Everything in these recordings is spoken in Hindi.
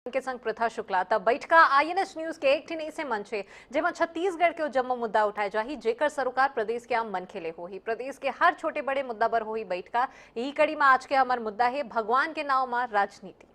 के संग प्रथा शुक्ला तब बैठका INS न्यूज के एक ठिन ऐसे मंच है जेमा छत्तीसगढ़ के जम्मो मुद्दा उठाए जाही जेकर सरोकार प्रदेश के आम मन खेले होही। प्रदेश के हर छोटे बड़े मुद्दा पर होही बैठका। यही कड़ी में आज के हमार मुद्दा है भगवान के नाव में राजनीति।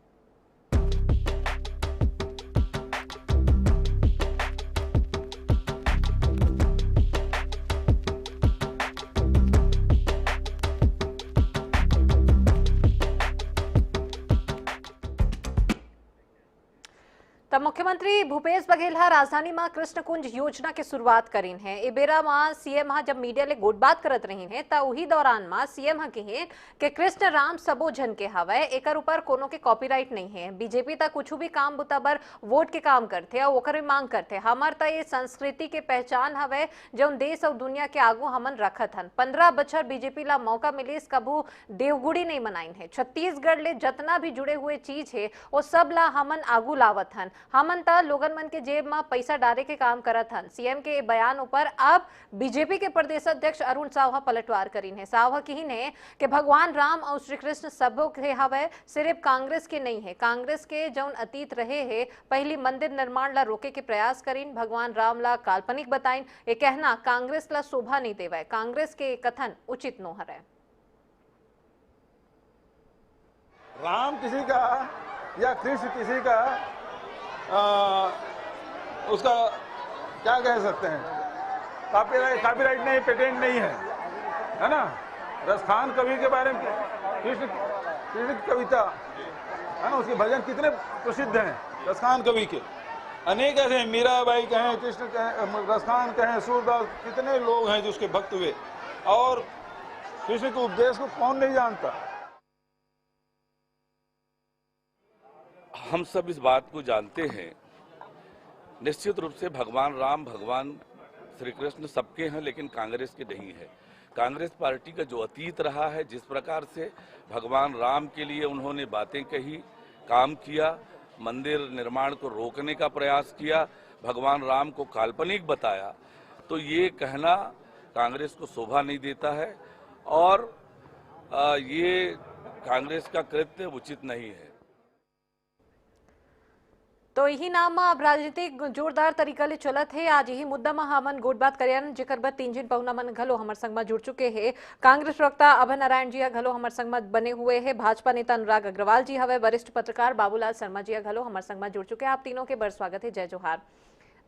तब मुख्यमंत्री भूपेश बघेल राजधानी में कृष्ण कुंज योजना की शुरुआत करीन है। ए बेरा में सीएम जब मीडिया ले गोटबात करत रही है त उही दौरान में सीएम कहे कि कृष्ण राम सबो जन के हवय, एकर ऊपर कोनो के कॉपीराइट नहीं है। बीजेपी तक कुछ भी काम बुता बर वोट के काम करते और ओकर भी मांग करते। हमार त ये संस्कृति के पहचान हवय जौन देश और दुनिया के आगू हमन रखत हन। 15 बछर बीजेपी ला मौका मिलिस कभू देवगुड़ी नहीं मनाइन है। छत्तीसगढ़ ले जितना भी जुड़े हुए चीज है वो सब ला हमन आगू लावत हन। हमन त लोगन मन के जेब में पैसा डाले के काम करत हन। सीएम के बयान ऊपर अब बीजेपी के प्रदेश अध्यक्ष अरुण साव पलटवार करीन है। साव कहीन है कि भगवान राम और श्री कृष्ण सबो के हवय, सिर्फ कांग्रेस के नहीं है। कांग्रेस के जौन अतीत रहे है पहली मंदिर निर्माण ला रोके के प्रयास करीन। भगवान राम ला काल्पनिक बताइन। ये कहना कांग्रेस ला शोभा नहीं देवे। कांग्रेस के कथन उचित नो हरे। राम किसी का या कृष्ण किसी का उसका क्या कह सकते हैं, कॉपीराइट नहीं, पेटेंट नहीं है ना। रसखान कवि के बारे में कृष्ण की कविता है ना, उसके भजन कितने प्रसिद्ध हैं रसखान कवि के। अनेक ऐसे हैं, मीराबाई कहें, कृष्ण कहें, रसखान कहें, सूरदास, कितने लोग हैं जो उसके भक्त हुए। और कृष्ण के उपदेश को कौन नहीं जानता। हम सब इस बात को जानते हैं, निश्चित रूप से भगवान राम, भगवान श्री कृष्ण सबके हैं, लेकिन कांग्रेस के नहीं है। कांग्रेस पार्टी का जो अतीत रहा है, जिस प्रकार से भगवान राम के लिए उन्होंने बातें कही, काम किया, मंदिर निर्माण को रोकने का प्रयास किया, भगवान राम को काल्पनिक बताया, तो ये कहना कांग्रेस को शोभा नहीं देता है और ये कांग्रेस का कृत्य उचित नहीं है। तो यही नाम में अब राजनीतिक जोरदार तरीका ले चलत है। आज यही मुद्दा में हमन गोटबात करियन, जेकर बाद 3 जन पहुना मन घलो हमर संग में जुड़ चुके हैं। कांग्रेस प्रवक्ता अभय नारायण जी घलो हमर संग में बने हुए हैं। भाजपा नेता अनुराग अग्रवाल जी हवे, वरिष्ठ पत्रकार बाबूलाल शर्मा जी घलो हमर संग में जुड़ चुके हैं। आप तीनों के बड़ स्वागत है, जय जोहार।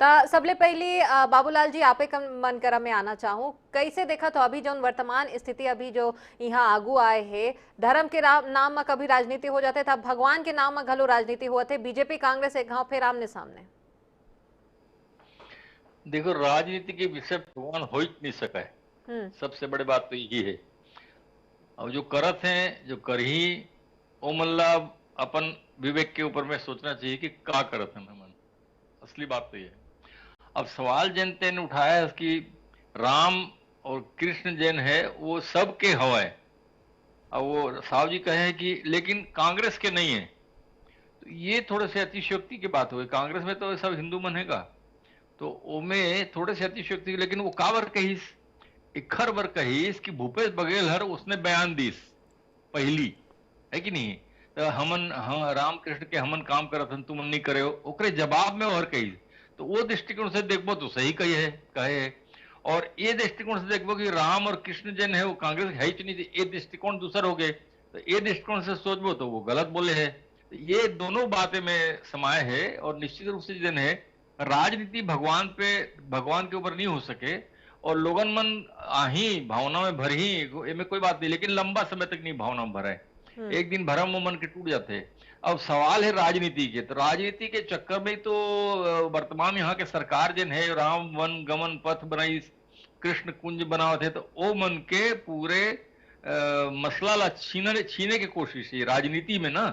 सबले पहले बाबूलाल जी आपे मन करा में आना चाहूँ, कैसे देखा तो अभी जो वर्तमान स्थिति अभी जो यहाँ आगू आए है, धर्म के नाम में कभी राजनीति हो जाते था, भगवान के नाम में घलो राजनीति हुआ थे, बीजेपी कांग्रेस एक गांव फिर आमने सामने। देखो, राजनीति के विषय भगवान हो ही नहीं सका है। सबसे बड़ी बात तो यही है। अब जो करत हैं, जो कर ही ओ मल्ला अपन विवेक के ऊपर में सोचना चाहिए कि क्या करत है मन। असली बात तो ये है। अब सवाल जनता ने उठाया है कि राम और कृष्ण जैन है वो सबके हवा है। अब वो साहब जी कहे कि लेकिन कांग्रेस के नहीं है, तो ये थोड़े से अतिशयोक्ति की बात हुई। कांग्रेस में तो सब हिंदू मन हैगा, तो ओमे थोड़े से अतिशयोक्ति। लेकिन वो काबर कहीस, इखर बर कहीस कि भूपेश बघेल हर उसने बयान दीस पहली है कि नहीं, तो हमन राम कृष्ण के हमन काम करत हन, तुम नहीं करे हो, ओकरे जवाब में और कही। तो वो दृष्टिकोण से देखबो तो सही कहे है। और ये दृष्टिकोण से देखबो कि राम और कृष्ण जन है वो कांग्रेस है ही नहीं, ये दृष्टिकोण दूसर हो गए। तो ये दृष्टिकोण से सोचबो तो वो गलत बोले है। तो ये दोनों बातें में समाये है। और निश्चित रूप से जन है राजनीति भगवान के ऊपर नहीं हो सके, और लोगन मन आही भावना में भर ही में कोई बात नहीं, लेकिन लंबा समय तक नहीं भावना में भरा है। एक दिन भरम वो मन के टूट जाते हैं। अब सवाल है राजनीति के, तो राजनीति के चक्कर में तो वर्तमान यहाँ के सरकार जन है राम वन गमन पथ बनाई, कृष्ण कुंज बनावत है, तो वो मन के पूरे मसला ला छीने की कोशिश है राजनीति में ना।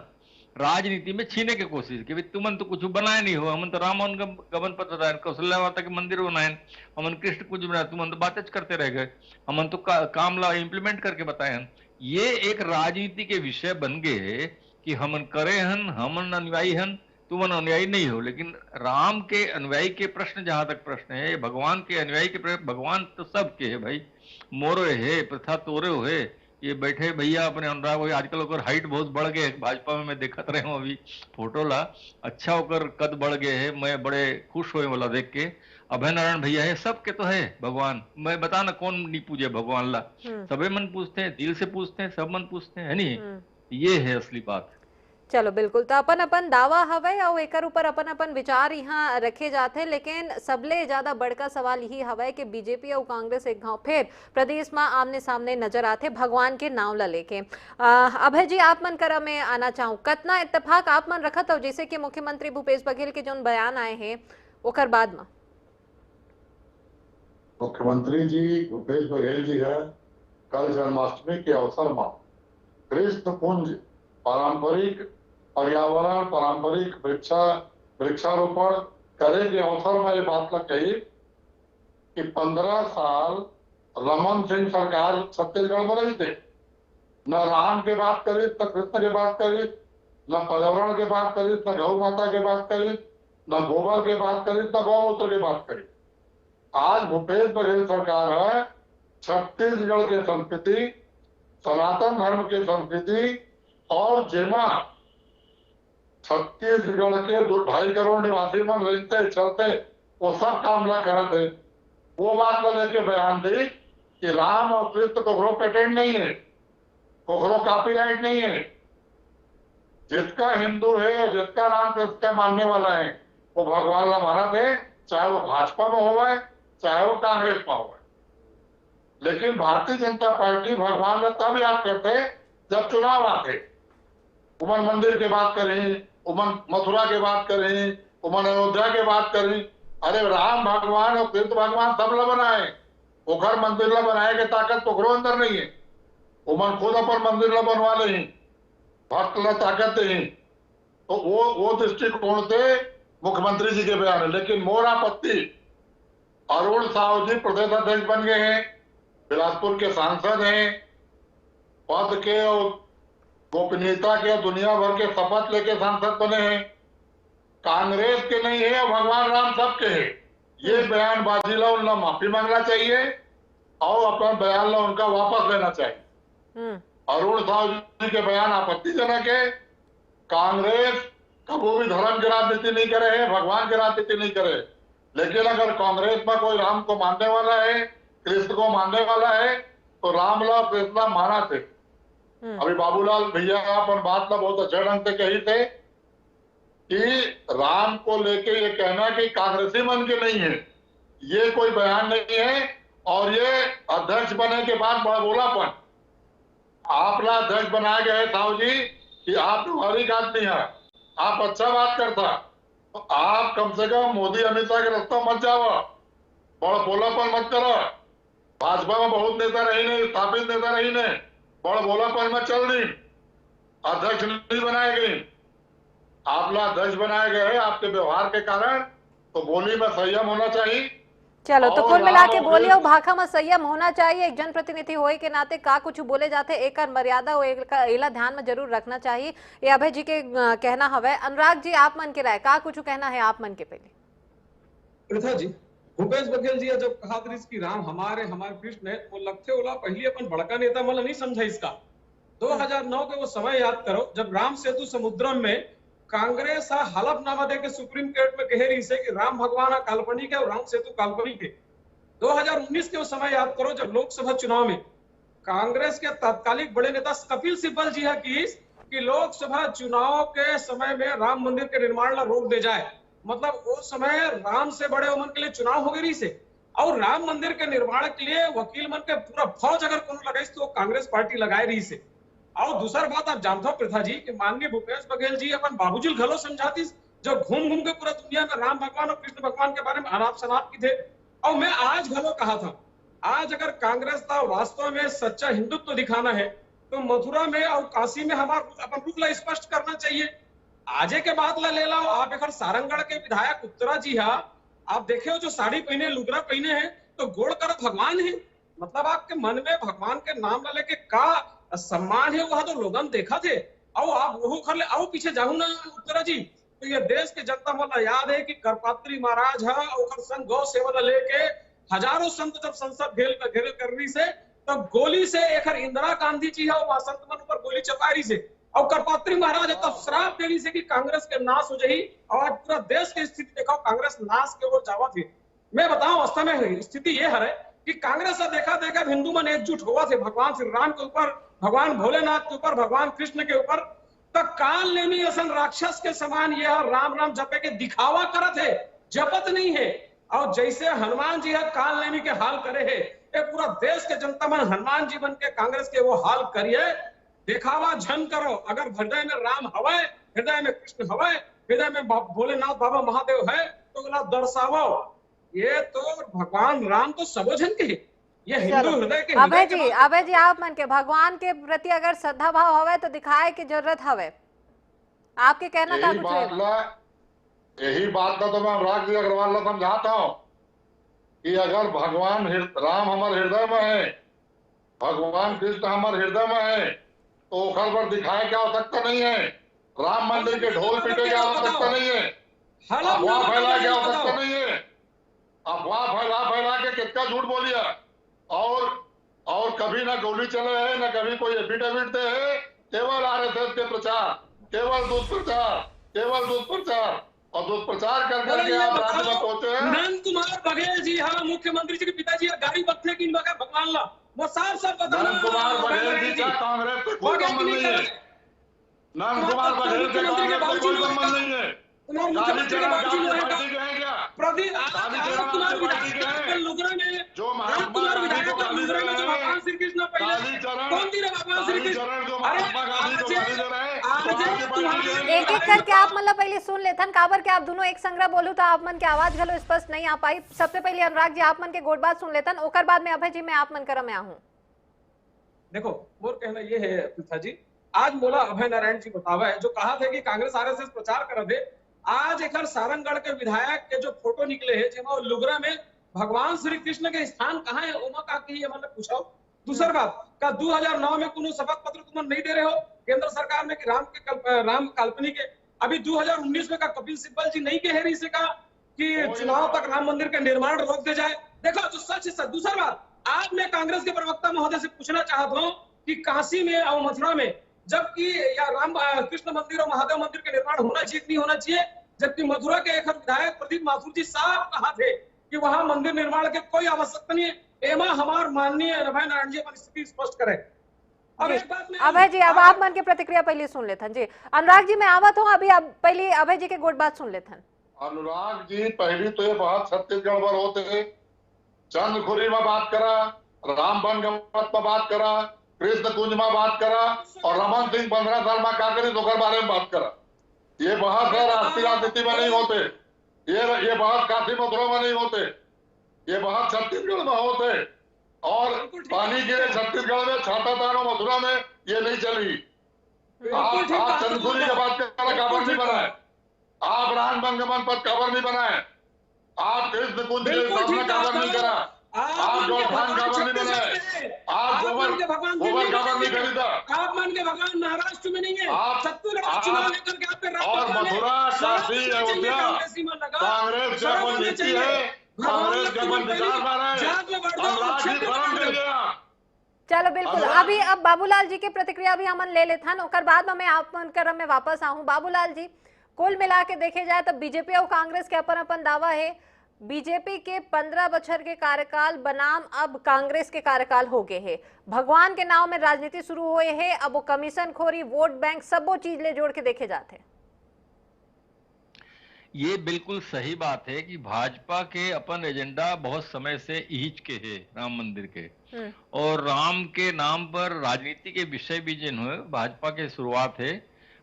राजनीति में छीने की कोशिश कि तुमन तो कुछ बनाए नहीं हो, हमन तो राम वन गमन पथ बनाए, कौशल्या माता के मंदिर बनाए, हमन कृष्ण कुंज बनाए, तुमन तो बातें करते रह गए, हमन तो काम ला इम्प्लीमेंट करके बताए। ये एक राजनीति के विषय बन गए कि हमन करे हन, हमन अनुयायी हन, तुम अनुयायी नहीं हो। लेकिन राम के अनुयायी के प्रश्न, जहां तक प्रश्न है, भगवान के अनुयायी के प्रश्न, भगवान तो सबके है भाई। मोरो है प्रथा तोरे हो है, ये बैठे भैया अपने अनुराग भाई, आजकल ओकर हाइट बहुत बढ़ गए भाजपा में, मैं देखत रहे हूँ अभी फोटो ला, अच्छा ओकर कद बढ़ गए है, मैं बड़े खुश हुए वाला देख के। अभय नारायण भैया है, सबके तो है भगवान, मैं बता ना कौन नहीं पूजे भगवान ला, सबे मन पूछते हैं, दिल से पूछते हैं, सब मन पूछते हैं, है नहीं, ये है असली बात। चलो बिल्कुल, तो अपन अपन दावा हवे और एकर ऊपर अपन अपन विचार यहाँ रखे जाते, लेकिन सबले ज्यादा बड़का सवाल यही हवे कि बीजेपी और कांग्रेस एक गांव फिर प्रदेश में आमने सामने नजर आते भगवान के नाम ला लेके। अभय जी, आप मन करा में आना चाहूँ, कतना इत्तेफाक आप मन रखत हो जैसे कि मुख्यमंत्री भूपेश बघेल के जो बयान आए हैं ओकर बाद में? मुख्यमंत्री जी भूपेश बघेल जी है कल जन्माष्टमी के अवसर में कृष्ण कुंज पारंपरिक पर्यावरण पारंपरिक वृक्षारोपण करे के अवसर में ये बात लग कही कि 15 साल रमन सिंह सरकार छत्तीसगढ़ में रही थे, न राम के बात करी न कृष्ण के बात करी, न पर्यावरण के बात करी, न गौ माता के बात करी, न गोबर के बात करी, न गौमूत्र की बात करी। आज भूपेश बघेल सरकार है छत्तीसगढ़ के संस्कृति, सनातन धर्म के संस्कृति और जेमा छत्तीसगढ़ के 2.5 करोड़ निवासी मन रहते चलते वो सब काम न करते, वो बात को लेके बयान दी कि राम और कृष्ण कोकरो पेटेंट नहीं है, कोकरो कॉपीराइट नहीं है। जिसका हिंदू है, जिसका राम कृष्ण का मानने वाला है, वो भगवान का माना थे, चाहे वो भाजपा में हो चाहे वो कांग्रेस में हो। लेकिन भारतीय जनता पार्टी भगवान का तब याद करते जब चुनाव आते। उमन मंदिर की बात करें, उमन मथुरा की बात करें, उमन अयोध्या की बात करें, अरे राम भगवान और कृष्ण भगवान सब ला बनाए, ओखर मंदिर ला बनाए के ताकत तो अंदर नहीं है, उमन खुद अपन मंदिर ला बनवा ले, भक्त ला ताकत नहीं। तो वो दृष्टिकोण से मुख्यमंत्री जी के बयान है। लेकिन मोर आपत्ति, अरुण साहू जी प्रदेश अध्यक्ष बन गए हैं, बिलासपुर के सांसद हैं, पद के और गोपनीयता के दुनिया भर के शपथ लेके सांसद बने हैं, कांग्रेस के नहीं है, भगवान राम सबके है। ये बयानबाजी ला उनका माफी मांगना चाहिए और अपना बयान ला उनका वापस लेना चाहिए। अरुण साहू जी के बयान आपत्तिजनक है। कांग्रेस कभी भी धर्म की राजनीति नहीं करे है, भगवान की राजनीति नहीं करे। लेकिन अगर कांग्रेस में कोई राम को मानने वाला है, कृष्ण को मानने वाला है, तो रामलाल कृष्ण माना थे। अभी बाबूलाल भैया अपन बात ना बहुत अच्छे ढंग से कही थे कि राम को लेके ये कहना कि कांग्रेसी मन के नहीं है, ये कोई बयान नहीं है। और ये अध्यक्ष बने के बाद बड़ा बोलापन, आप ना अध्यक्ष बनाए गए साहू जी कि आप व्यवहारिक आदमी है, आप अच्छा बात करता, तो आप कम से कम मोदी अमित शाह के रास्ता मत जाओ, बड़ा बोलापन मत करो। भाजपा में बहुत नेता रही ने, स्थापित नेता रही ने, बड़ा बोलापन मत चल रही, अध्यक्ष नहीं बनाए गए, आप लोग अध्यक्ष बनाए गए आपके व्यवहार के कारण, तो बोली में संयम होना चाहिए। चलो, तो कुल मिला के बोलिए और भाषा में संयम होना चाहिए। एक जनप्रतिनिधि होए के नाते का कुछ बोले जाते एक मर्यादा एला ध्यान में जरूर रखना चाहिए। ये अभय जी के कहना हवे। अनुराग जी, आप मन के राय का कुछ कहना है आप मन के? पहले प्रथा जी, भूपेश बघेल जी जब कहा कि राम हमारे कृष्ण है, वो लगते ओला पहले अपन बड़का नेता मतलब नहीं समझा इसका। 2009 के वो समय याद करो जब राम सेतु समुद्रम में कांग्रेस हलफनामा दे के सुप्रीम कोर्ट में कह रही से कि राम भगवान काल्पनिक है और राम सेतु काल्पनिक है। 2019 के वो समय याद करो जब लोकसभा चुनाव में कांग्रेस के तत्कालिक बड़े नेता कपिल सिब्बल जी है कि लोकसभा चुनाव के समय में राम मंदिर के निर्माण ला रोक दे जाए। मतलब वो समय राम से बड़े उमन के लिए चुनाव हो गई से, और राम मंदिर के निर्माण के लिए वकील मन के पूरा फौज अगर कोनो लगाई तो कांग्रेस पार्टी लगाए रही से। और दूसरा बात आप जानते हो प्रथा जी कि माननीय भूपेश बघेल जी अपन बाबूजी घलो समझाती जो घूम घूम के पूरा दुनिया में राम भगवान और कृष्ण भगवान के बारे में अनाप शनाप की थे। और मैं आज घलो कहा था, आज अगर कांग्रेस का वास्तव में सच्चा हिंदुत्व दिखाना है तो मथुरा में और काशी में हमारा अपन रूप ला स्पष्ट करना चाहिए। आजे के बाद ला ले लाओ आप एक सारंगढ़ के विधायक उत्तरा जी है, आप देखे हो जो साड़ी पहने लुगरा पहने हैं तो गोड़ कर भगवान है। मतलब आपके मन में भगवान के नाम ला लेके का सम्मान है वह तो लोगन देखा थे। और आप वो कर ले आओ पीछे जाऊं ना उत्तरा जी, तो ये देश के जनता मला याद है कि करपात्री महाराज है और संग गौ सेवा लेके हजारों संत जब संसद घेर करनी से तो गोली से एक इंदिरा गांधी जी है वो संत मन पर गोली चपारी से और करपात्री महाराज तब श्राप देली से कि कांग्रेस के नाश हो जाही और आज पूरा देश की स्थिति देखो कांग्रेस नाश के ओर जावा थी। मैं बताऊं अवस्था में स्थिति ये है कि कांग्रेस से देखा देखा हिंदू मन एकजुट हुआ थे भगवान श्री राम के ऊपर, भगवान भोलेनाथ के ऊपर, भगवान कृष्ण के ऊपर। तो काल नेमी असन राक्षस के समान यह राम राम जपे के दिखावा करत है, जपत नहीं है। और जैसे हनुमान जी है काल नेमी के हाल करे है, ये पूरा देश के जनता मन हनुमान जी बन के कांग्रेस के वो हाल करिए, दिखावा झन करो। अगर हृदय में राम हवे, हृदय में कृष्ण हवे, हृदय में भोलेनाथ बाबा महादेव है तो बोला दर्शावो। ये तो भगवान राम तो सबोजन के ये हिंदू हृदय के अभय जी आप मन के भगवान के प्रति अगर श्रद्धा भाव हवे तो दिखाए की जरूरत हवे, आपके कहना का कुछ यही बात का तो मैं अनुराग जी अग्रवाल को समझाता हूँ कि अगर भगवान राम हमारे हृदय में है, भगवान कृष्ण हमारे हृदय में है तो ओखर पर दिखाए की आवश्यकता नहीं है, राम मंदिर के ढोल पीटे की आवश्यकता नहीं है, अफवाह फैला की आवश्यकता नहीं है। अफवाह फैला के कितना झूठ बोलिया और कभी ना गोली चले है ना कभी कोई एफिडेविट दे है, केवल आरएसएस के प्रचार, केवल दुष्प्रचार और दुष्प्रचार करके आप राज्य में पहुंचे हैं। नंद कुमार बघेल जी हाँ मुख्यमंत्री जी के पिताजी गाड़ी बत्थे की भगवान ला वो साफ बताना। नंद कुमार बघेल जी का कांग्रेस से कोई संबंध नहीं है, नंद कुमार बघेल से कांग्रेस से कोई संबंध नहीं है। जो महात्मा गांधी को गाली दे रहे हैं, भगवान श्री कृष्ण कौन दी भगवान श्री कृष्ण महात्मा गांधी को गाली दे रहे हैं। एक एक करके आप मतलब पहले सुन लेथन काबर के आप दोनों एक संग्रह बोलू तो आप मन के आवाज घलो स्पष्ट नहीं आ पाई। सबसे पहले अनुराग जी आप मन के गोट बात सुन लेथन, ओकर बाद में अभय जी मैं आप मन कर में आहूं। देखो मोर कहना ये है पृथा जी, आज मोला अभय नारायण जी बतावा है जो कहा था कि कांग्रेस आरएसएस प्रचार कर दे। आज एक सारंगढ़ के विधायक के जो फोटो निकले हैं जेमा लुगरा में भगवान श्री कृष्ण के स्थान कहाँ है ओमा का की ये मतलब पूछाओ। दूसरी बात का 2009 में कोनो शपथ पत्र तुम नहीं दे रहे हो केंद्र सरकार में कि राम काल्पनिक है। अभी 2019 में का कपिल सिब्बल जी नहीं कह रही से कहा कि चुनाव तक राम मंदिर का निर्माण रोक दे जाए। देखो जो सच है। दूसरी बात आज मैं कांग्रेस के प्रवक्ता महोदय से पूछना चाहता हूँ कि काशी में और मथुरा में जबकि या राम कृष्ण मंदिर और महादेव मंदिर का निर्माण होना चाहिए नहीं होना चाहिए, जबकि मथुरा के एक विधायक प्रदीप माथुर जी साफ कहा थे कि वहां मंदिर निर्माण की कोई आवश्यकता नहीं है। एमा हमार माननीय अभय नारायण जी अपनी स्थिति स्पष्ट करें। अब एक बात में अभय जी अब आप मन की प्रतिक्रिया पहले सुन लेथन जी। अनुराग जी मैं आवत हूँ अभी अब पहले अभय जी के गोट बात सुन लेथन। अनुराग जी पहली तो ये बात छत्तीसगढ़ पर होते चंद्रखुरी में बात करा, रामबन गमत में बात करा, कृष्ण कुंज में बात करा और रमन सिंह 15 साल में क्या करी दोकर बारे में बात करा। ये बहुत है राष्ट्रीय राजनीति में नहीं होते, ये बहुत काशी मथुरा में नहीं होते, ये बहुत छत्तीसगढ़ में होते। और पानी गिरे छत्तीसगढ़ में, छाता तानो मथुरा में ये नहीं चली। आप चंद्रखुरी की बात करना खबर नहीं बनाए, आप रामबन गमन पर खबर नहीं बनाए, आप कृष्ण कुंज के खबर नहीं करा, आप जो खान खबर नहीं बनाए, आप गोबर खबर नहीं खरीदा, आप मान के भगवान महाराष्ट्र में नहीं है, आप चुनाव लेकर के आपके और मथुरा काशी अयोध्या कांग्रेस का अपन नीति है, कांग्रेस का अपन विचारधारा है। चलो बिल्कुल अभी अब बाबूलाल जी की प्रतिक्रिया भी हमन ले लेथन ओकर बाद में आप मन करम में वापस आऊं। बाबूलाल जी कुल मिला के देखे जाए तो बीजेपी और कांग्रेस के अपन दावा है। बीजेपी के 15 बछर के कार्यकाल बनाम अब कांग्रेस के कार्यकाल हो गए हैं। भगवान के नाम में राजनीति शुरू हुए है, अब वो कमीशन खोरी वोट बैंक सब वो चीज ले जोड़ के देखे जाते हैं। ये बिल्कुल सही बात है कि भाजपा के अपन एजेंडा बहुत समय से ईच के है राम मंदिर के, और राम के नाम पर राजनीति के विषय भी जिन हुए भाजपा के शुरुआत है,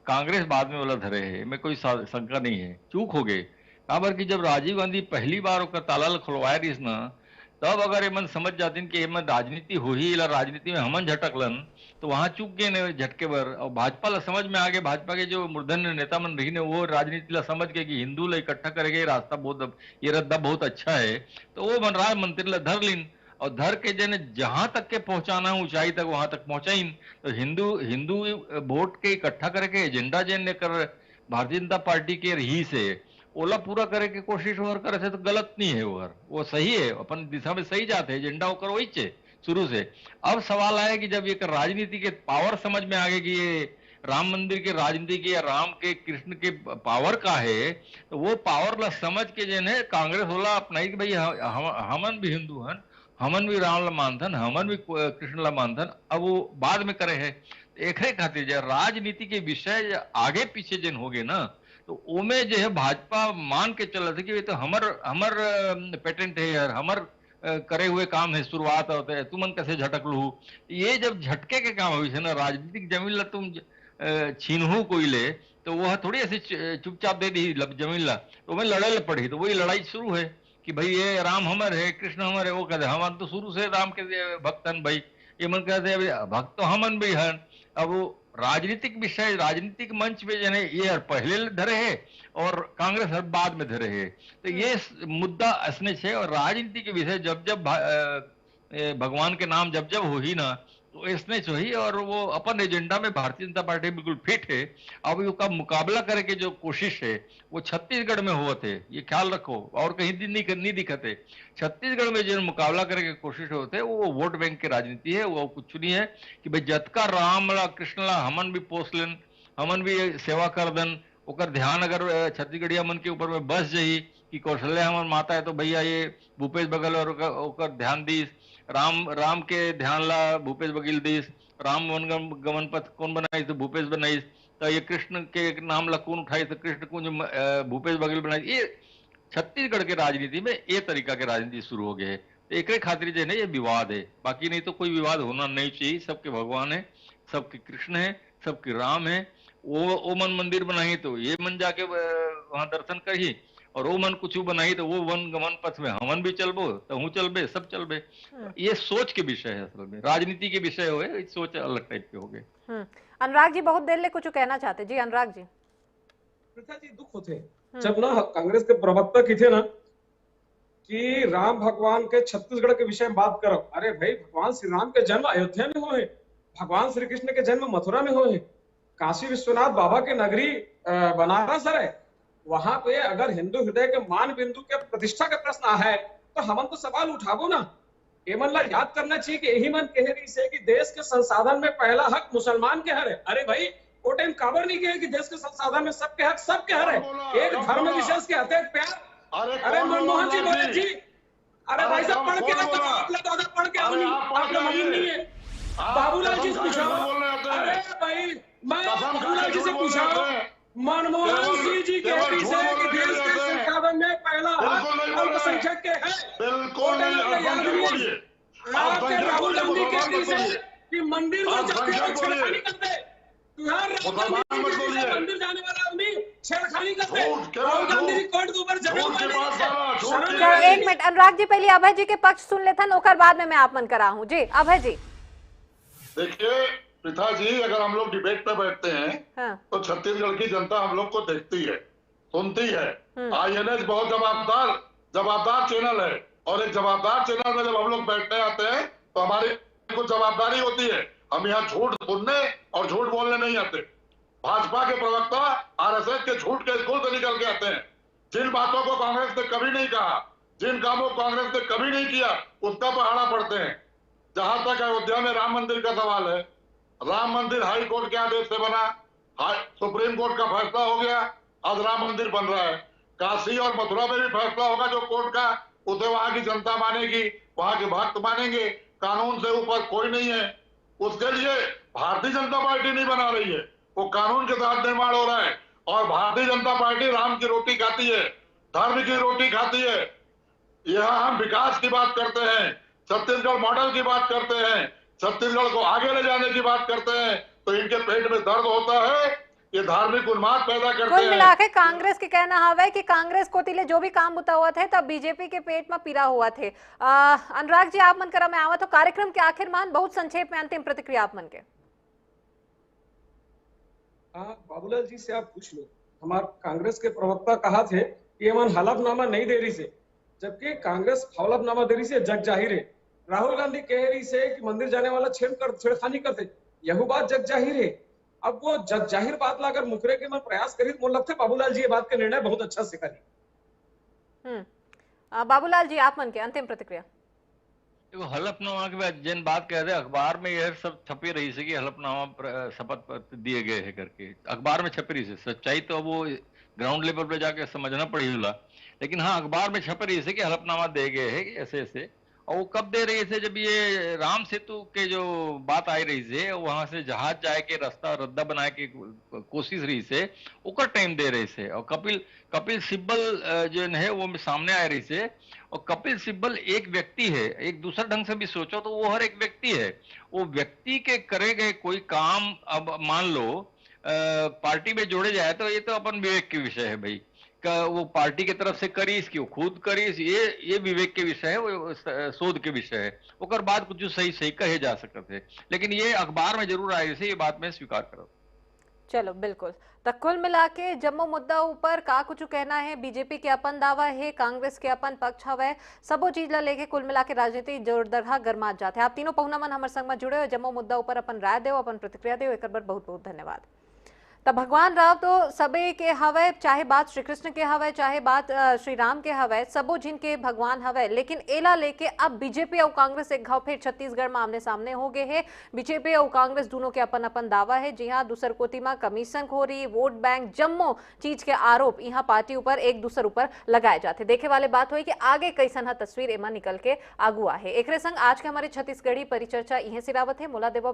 कांग्रेस बाद में वाला धरे है, में कोई शंका नहीं है। चूक हो गए काबर की जब राजीव गांधी पहली बार ताला खुलवाया रही ना, तब अगर एमन समझ जाती कि एमन राजनीति हो ही राजनीति में हमन झटकलन तो वहां चूक गए ने झटके भर। और भाजपा ला समझ में आ गए, भाजपा के जो मूर्धन्य नेता मन रही ने वो राजनीति ला समझ के कि हिंदू ला इकट्ठा करेंगे रास्ता बहुत ये रद्दा बहुत अच्छा है, तो वो मनराज मंत्री ला धर लीन और धर के जने जहां तक के पहुंचाना ऊंचाई तक वहां तक पहुंचाइन। तो हिंदू वोट के इकट्ठा करके एजेंडा जेन लेकर भारतीय जनता पार्टी के रही से ओला पूरा करे के कोशिश और करे थे तो गलत नहीं है, वो सही है, अपन दिशा में सही जाते एजेंडा होकर वही चे शुरू से। अब सवाल आया कि जब ये राजनीति के पावर समझ में आ गए कि ये राम मंदिर के राजनीति के या राम के कृष्ण के पावर का है, तो वो पावर समझ के जो है कांग्रेस वाला अपनाई कि भाई हमन भी हिंदू हन, हमन भी राम ला मानथन, हमन भी कृष्ण ला मानथन। अब वो बाद में करे है एक खातिर जो राजनीति के विषय आगे पीछे जिन हो गए ना, तो ओमे जो है भाजपा मान के चल रहे कि ये तो हमर पेटेंट है यार, हमर करे हुए काम है, शुरुआत होते है, तुमन कैसे झटक लू। ये जब झटके के काम हुई है ना, राजनीतिक जमीन ला तुम छीनहू कोई ले तो वह थोड़ी ऐसे चुपचाप दे दी जमीन ला, तो वही लड़ाई पड़ी। तो वही लड़ाई शुरू है कि भाई ये राम हमर है, कृष्ण हमर है। वो कहते हम तो शुरू से राम के भक्त हन भाई, ये मन कहते भक्त तो हमन भी हन। अब वो राजनीतिक विषय राजनीतिक मंच पे जो है ये पहले धरे है और कांग्रेस हर बाद में धरे है। तो ये मुद्दा असने छे। और राजनीति के विषय जब जब भगवान के नाम जब जब हो ही ना, तो इसने चाहिए और वो अपन एजेंडा में भारतीय जनता पार्टी बिल्कुल फिट है। अब उसका मुकाबला करे के जो कोशिश है वो छत्तीसगढ़ में हुआ थे, ये ख्याल रखो, और कहीं दिन नहीं दिखते। छत्तीसगढ़ में जो मुकाबला करे के कोशिश होते है वो वोट बैंक की राजनीति है। वो कुछ नहीं है कि भाई जतका राम ला कृष्ण ला हमन भी पोस लेन, हमन भी सेवा कर देन, ओकर ध्यान अगर छत्तीसगढ़िया मन के ऊपर में बस जाई कि कौशल्या हमन माता है तो भैया ये भूपेश बघेल और ओकर ध्यान दीस, राम के ध्यान ला भूपेश बघेल दीस, राम गमन पथ कौन बनाई तो भूपेश बनाईस, तो ये कृष्ण के नाम ला कौन उठाई तो कृष्ण कुंज भूपेश बघेल बनाई। ये छत्तीसगढ़ के राजनीति में ये तरीका के राजनीति शुरू हो गए है। एक खातिर जो है ये विवाद है, बाकी नहीं तो कोई विवाद होना नहीं चाहिए। सबके भगवान है, सबके कृष्ण है, सबके राम है। वो मन मंदिर बनाई तो ये मन जाके वहां दर्शन करी, और वो मन कुछ बनाई तो वो वन गमन पथ में हमन भी चलबो तो हूँ चलबे, सब चलबे। ये सोच के विषय है, असल में राजनीति के विषय हो, सोच अलग टाइप के हो गए। अनुराग जी बहुत देर ले कुछ कहना चाहते जी। अनुराग जी जी दुख होते जब ना कांग्रेस के प्रवक्ता की थे ना कि राम भगवान के छत्तीसगढ़ के विषय में बात करो। अरे भाई, भगवान श्री राम के जन्म अयोध्या में हुए, भगवान श्री कृष्ण के जन्म मथुरा में हुए, काशी विश्वनाथ बाबा के नगरी बनारस है, वहां पे अगर हिंदू हृदय के मान बिंदु के प्रतिष्ठा का प्रश्न है तो हमन तो सवाल उठाबो ना। ये मन ला याद करना चाहिए कि यही मन कह रही से कि देश के संसाधन में पहला हक मुसलमान के हर है। अरे भाई, वो टाइम काबर नहीं कहे कि देश के संसाधन में सबके हक सबके हर है, एक धर्म विशेष के हते प्यार। अरे मनमोहन जी बोले जी, अरे भाई साहब पढ़ के आप लोग पढ़ के आप लोग नहीं है। बाबूलाल जी से पूछा, अरे भाई मैं बाबूलाल जी से पूछा, मनमोहन सिंह जी कह रही है कि देश के संसाधन में पहला हक अल्पसंख्यक के है। बिल्कुल आपके राहुल गांधी कह रही है कि मंदिर में जाके छेड़खानी करते, मंदिर जाने वाला आदमी छेड़खानी करते, राहुल गांधी की कोर्ट के ऊपर जगह। एक मिनट अनुराग जी, पहले अभय जी के पक्ष सुन लेते हैं, ओकर बाद में मैं आप मन करा हूँ जी। अभय जी देखिए पृथा जी, अगर हम लोग डिबेट पे बैठते हैं तो छत्तीसगढ़ की जनता हम लोग को देखती है, सुनती है। INS बहुत जवाबदार चैनल है, और एक जवाबदार चैनल में जब हम लोग बैठने आते हैं तो हमारी कुछ जवाबदारी होती है। हम यहाँ झूठ सुनने और झूठ बोलने नहीं आते। भाजपा के प्रवक्ता RSS के झूठ के स्कूल से निकल के आते हैं। जिन बातों को कांग्रेस ने कभी नहीं कहा, जिन कामों को कांग्रेस ने कभी नहीं किया, उसका पहाड़ा पड़ते हैं। जहां तक अयोध्या में राम मंदिर का सवाल है, राम मंदिर हाई कोर्ट के आदेश से बना, सुप्रीम कोर्ट का फैसला हो गया, आज राम मंदिर बन रहा है। काशी और मथुरा में भी फैसला होगा जो कोर्ट का, उसे वहां की जनता मानेगी, वहां के भक्त मानेंगे। कानून से ऊपर कोई नहीं है। उसके लिए भारतीय जनता पार्टी नहीं बना रही है, वो कानून के साथ निर्माण हो रहा है। और भारतीय जनता पार्टी राम की रोटी खाती है, धर्म की रोटी खाती है। यहाँ हम विकास की बात करते हैं, छत्तीसगढ़ मॉडल की बात करते हैं, छत्तीसगढ़ को आगे ले जाने की बात करते हैं, तो इनके पेट में दर्द होता है, ये धार्मिक उन्माद पैदा करते हैं। कुल मिला के कांग्रेस के कहना हवा है कि कांग्रेस को तिले जो भी काम बुता हुआ थे तब बीजेपी के पेट में पीरा हुआ थे। अनुराग जी आप मन करा मैं आवा तो कार्यक्रम के आखिर मान बहुत संक्षेप में अंतिम प्रतिक्रिया आप मन के। बाबूलाल जी से आप पूछ लो, हमारे कांग्रेस के प्रवक्ता कहा थे कि ये मन हलफनामा नहीं दे रही से, जबकि कांग्रेस हलफनामा दे रही से जग जाहिर है। राहुल गांधी कह रही से कि मंदिर जाने वाला छेड़खानी करते, यह बात जग जाहिर है। अब वो जग जाहिर बात ला अगर मुकरे के मन प्रयास करी तो लगता है बाबूलाल जी ये बात का निर्णय बहुत अच्छा से करी। बाबूलाल जी आप मन के अंतिम प्रतिक्रिया। देखो हलफनामा के बाद जिन बात कह रहे अखबार में यह सब छपी रही से कि हलफनामा शपथ पत्र दिए गए हैं करके अखबार में छपी रही से सच्चाई तो वो ग्राउंड लेवल पे जाके समझना पड़ी होला, लेकिन हाँ अखबार में छप रही से कि हलफनामा दे गए हैं कि ऐसे ऐसे। और वो कब दे रही थे, जब ये राम सेतु के जो बात आई रही से वहां से जहाज जाए के रास्ता रद्दा बनाए के कोशिश रही से ओकर टाइम दे रहे से। और कपिल सिब्बल जो है वो सामने आ रही से। और कपिल सिब्बल एक व्यक्ति है, एक दूसरा ढंग से भी सोचो तो वो हर एक व्यक्ति है। वो व्यक्ति के करे गए कोई काम अब मान लो पार्टी में जोड़े जाए तो ये तो अपन विवेक के विषय है भाई, वो पार्टी की तरफ से करीस कि वो खुद करीस, ये विवेक के विषय है, वो शोध के विषय है। ओकर बाद कुछ सही सही कहे जा सकते थे, लेकिन ये अखबार में जरूर आए से ये बात मैं स्वीकार करूँ। चलो बिल्कुल, तो कुल मिला के जम्मू मुद्दा ऊपर का कुछ कहना है, बीजेपी के अपन दावा है, कांग्रेस के अपन पक्ष हवे, सबो चीज ला लेके कुल मिला के राजनीति जोरदार गरमात जाते हैं। आप तीनों पहुना मन हमारे संग में जुड़े हो, जम्मू मुद्दा ऊपर अपन राय देव, अपन प्रतिक्रिया देव, एक बार बहुत बहुत धन्यवाद। तब भगवान राम तो सबे के हवे, चाहे बात श्री कृष्ण के हवे, चाहे बात श्री राम के हवे, सबो जिनके भगवान हवे, लेकिन एला लेके अब बीजेपी और कांग्रेस एक घाव फिर छत्तीसगढ़ में आमने सामने हो गए हैं। बीजेपी और कांग्रेस दोनों के अपन अपन दावा है। जी हाँ, दूसर कोती में कमीशन खोरी, वोट बैंक, जम्मो चीज के आरोप यहाँ पार्टी ऊपर एक दूसर ऊपर लगाए जाते। देखे वाले बात हुई कि आगे कैसन तस्वीर एमा निकल के आगुआ है। एक संग आज के हमारे छत्तीसगढ़ी परिचर्चा इहे सिरावत है। मोला देवा।